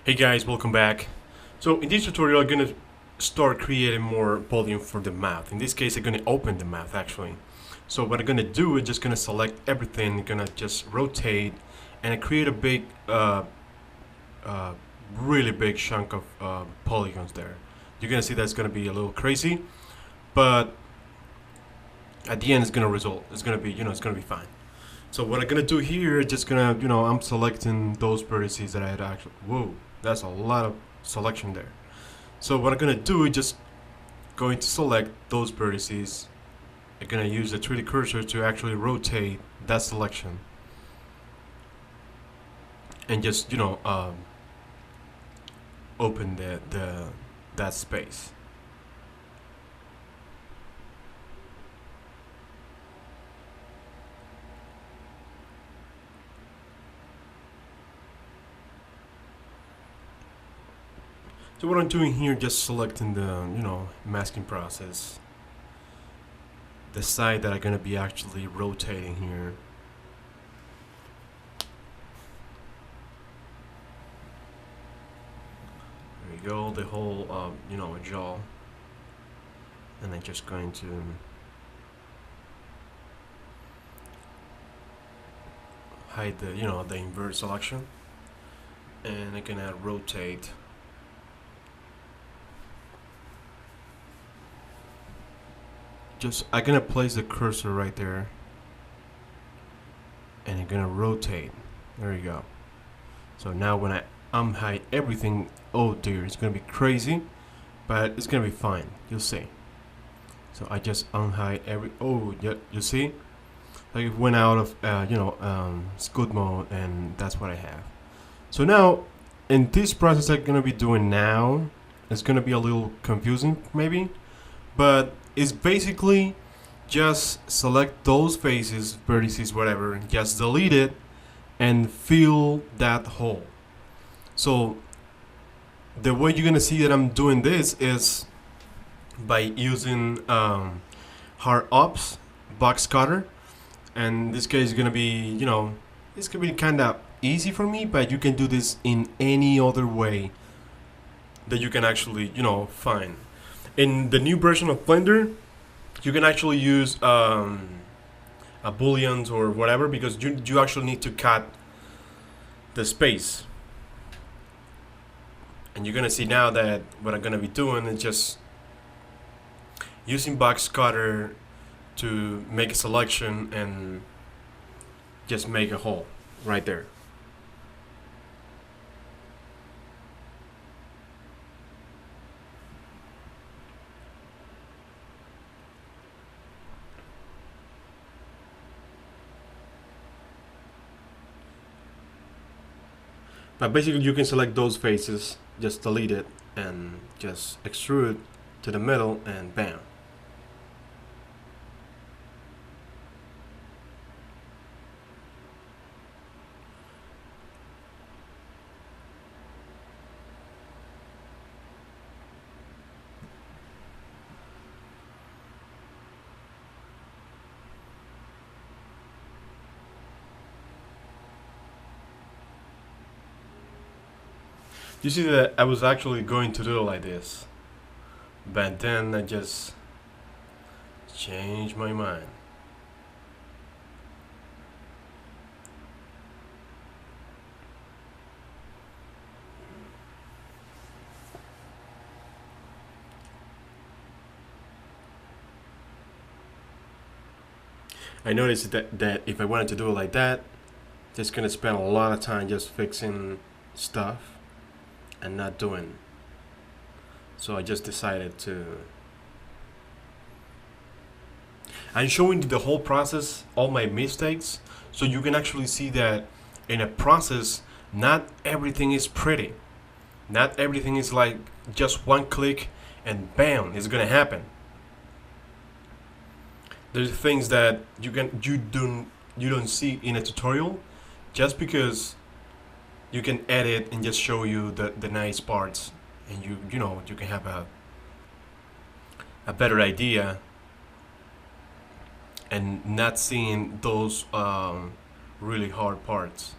Hey guys, welcome back. So in this tutorial I'm gonna start creating more volume for the mouth. In this case I'm gonna open the mouth actually. So what I'm gonna do is just gonna select everything, gonna just rotate and create a big uh, really big chunk of polygons there. You're gonna see that's gonna be a little crazy, but at the end it's gonna be it's gonna be fine. So what I'm gonna do here is just gonna I'm selecting those vertices that I had actually whoa, that's a lot of selection there. So what I'm gonna do is just going to select those vertices. I'm gonna use the 3D cursor to actually rotate that selection and just open the that space. So what I'm doing here, just selecting the masking process, the side that I'm gonna be actually rotating here. There we go, the whole jaw, and I'm just going to hide the invert selection, and I'm gonna rotate. I'm gonna place the cursor right there, and I'm gonna rotate. There you go. So now when I unhide everything, oh dear, it's gonna be crazy, but it's gonna be fine. You'll see. So I just unhide every. Oh, yeah, you see, like it went out of scoot mode, and that's what I have. So now, in this process I'm gonna be doing now, it's gonna be a little confusing maybe, but it's basically just select those faces, vertices, whatever, just delete it and fill that hole. So the way you're gonna see that I'm doing this is by using hard ops box cutter, and this case is gonna be it's gonna be kind of easy for me, but you can do this in any other way that you can actually find. In the new version of Blender, you can actually use a booleans or whatever, because you actually need to cut the space. And you're gonna see now that what I'm gonna be doing is just using box cutter to make a selection and just make a hole right there. But basically you can select those faces, just delete it, and just extrude to the middle, and bam. You see that I was actually going to do it like this, but then I just changed my mind. I noticed that if I wanted to do it like that, just gonna spend a lot of time just fixing stuff and not doing. So I just decided to. I'm showing you the whole process, all my mistakes, so you can actually see that in a process, not everything is pretty. Not everything is like just one click and bam, it's gonna happen. There's things that you don't see in a tutorial, just because you can edit and just show you the nice parts, and you can have a better idea, and not seeing those really hard parts.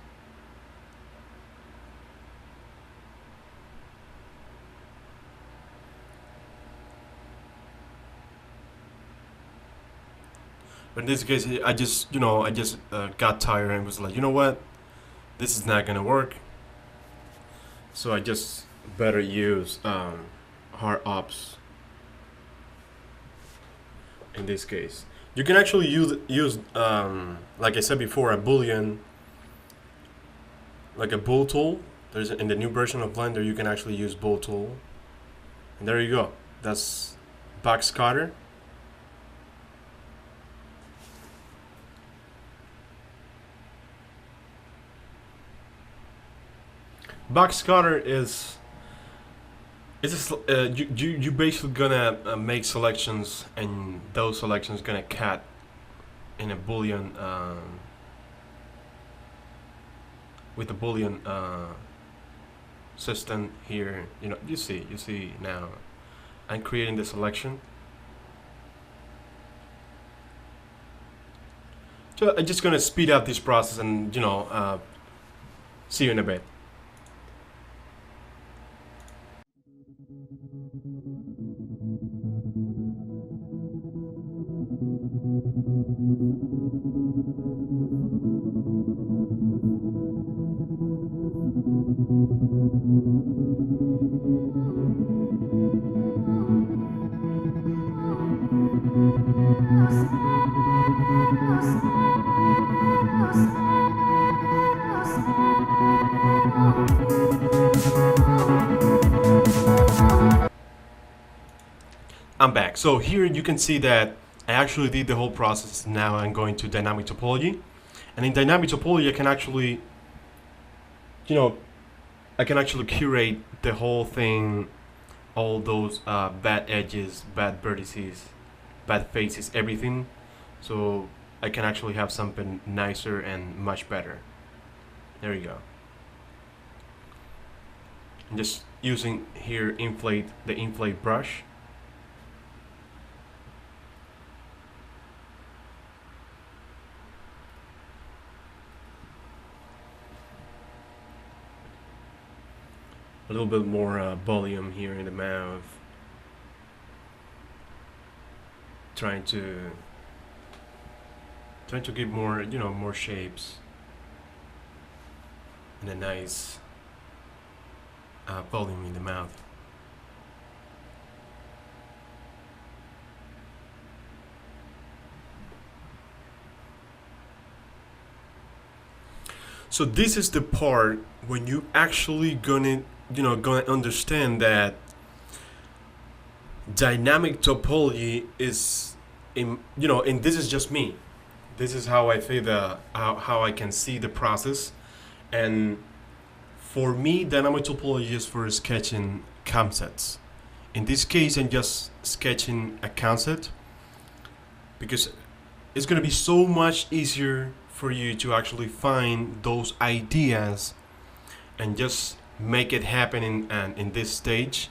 But in this case, I just, got tired and was like, you know what, this is not gonna work. So I just better use hard ops in this case. You can actually use like I said before, a boolean, like a bool tool. There's in the new version of Blender, you can actually use bool tool, and there you go. That's backscatter. Backscatter is you basically gonna make selections, and those selections gonna cut in a boolean with a boolean system here. You see now I'm creating the selection. So I'm just gonna speed up this process and see you in a bit. I'm back. So here you can see that I actually did the whole process. Now I'm going to dynamic topology, and in dynamic topology I can actually curate the whole thing, all those bad edges, bad vertices, bad faces, everything. So I can actually have something nicer and much better. There you go. I'm just using here the inflate brush. A little bit more volume here in the mouth. Trying to give more, more shapes and a nice volume in the mouth. So this is the part when you actually gonna understand that dynamic topology is and this is just me. This is how I feel how I can see the process. And for me, dynamic topology is for sketching concepts. In this case, I'm just sketching a concept because it's going to be so much easier for you to actually find those ideas and just make it happen in this stage.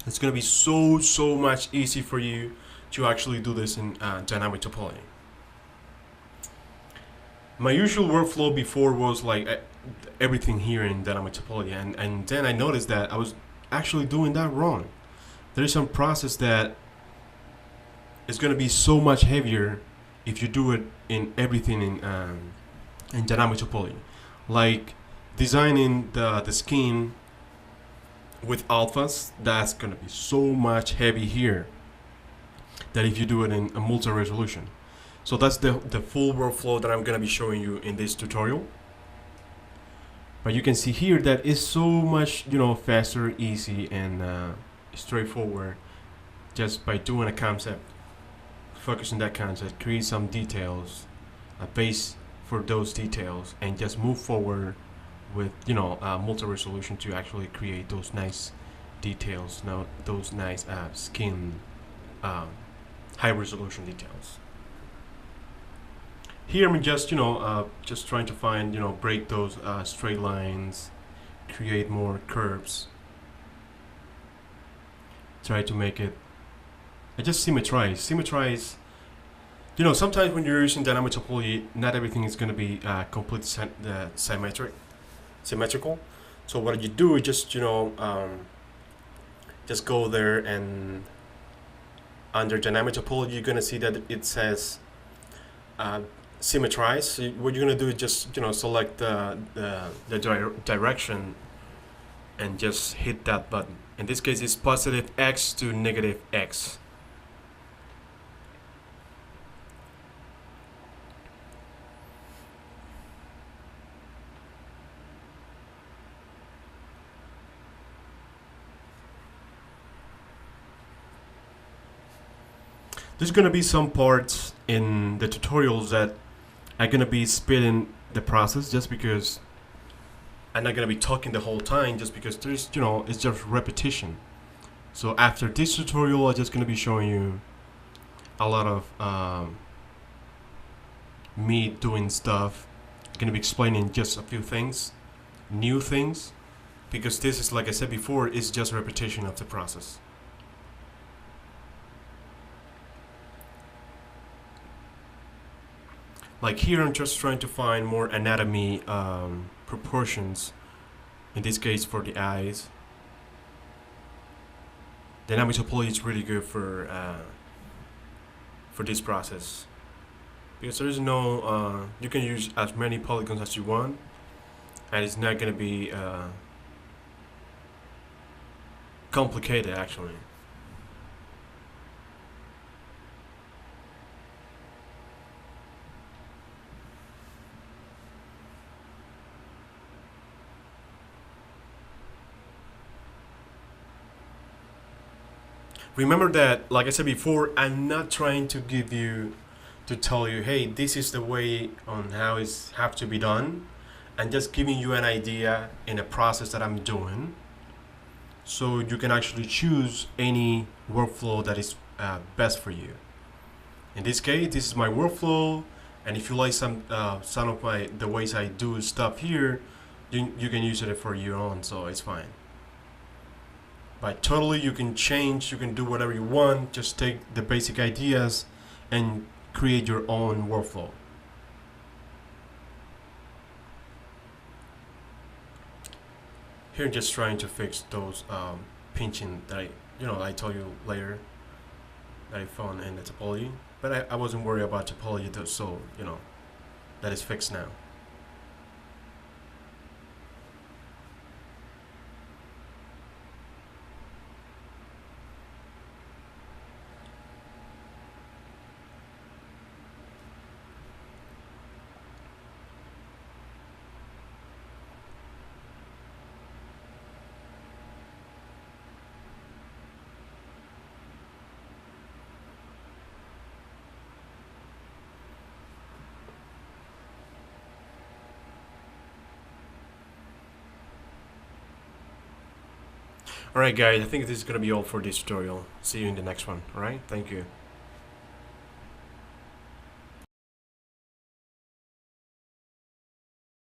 It's going to be so much easy for you to actually do this in dynamic topology. My usual workflow before was like everything here in dynamic topology, and then I noticed that I was actually doing that wrong. There's some process that is going to be so much heavier if you do it in everything in dynamic topology, like designing the skin with alphas. That's going to be so much heavy here that if you do it in a multi-resolution. So that's the full workflow that I'm going to be showing you in this tutorial. But you can see here that it's so much faster, easy, and straightforward just by doing a concept, focus on that concept, create some details, a base for those details, and just move forward with multi-resolution to actually create those nice details, those nice skin high resolution details. Here I'm just just trying to find break those straight lines, create more curves, try to make it. I just symmetrize. Sometimes when you're using dynamic topology, not everything is going to be completely symmetrical. So what you do is just just go there, and under dynamic topology you're going to see that it says uh, symmetrize. So what you're gonna do is just select the direction and just hit that button. In this case, it's positive x to negative x. There's gonna be some parts in the tutorials that are gonna be speeding the process just because I'm not gonna be talking the whole time just because there's it's just repetition. So after this tutorial, I'm just gonna be showing you a lot of me doing stuff. I'm gonna be explaining just a few things, new things, because this is, like I said before, is just repetition of the process. Like here, I'm just trying to find more anatomy proportions. In this case, for the eyes. Dynamic topology is really good for this process because there is no you can use as many polygons as you want, and it's not going to be complicated actually. Remember that, like I said before, I'm not trying to give you to tell you, hey, this is the way on how it's have to be done. I'm just giving you an idea in a process that I'm doing, so you can actually choose any workflow that is best for you. In this case, this is my workflow, and if you like some of my the ways I do stuff here, you can use it for your own, so it's fine. But totally, you can change, you can do whatever you want. Just take the basic ideas and create your own workflow. Here, just trying to fix those pinching that I told you later that I found in the topology. But I wasn't worried about topology, though, so that is fixed now. Alright guys, I think this is gonna be all for this tutorial. See you in the next one. Alright, thank you.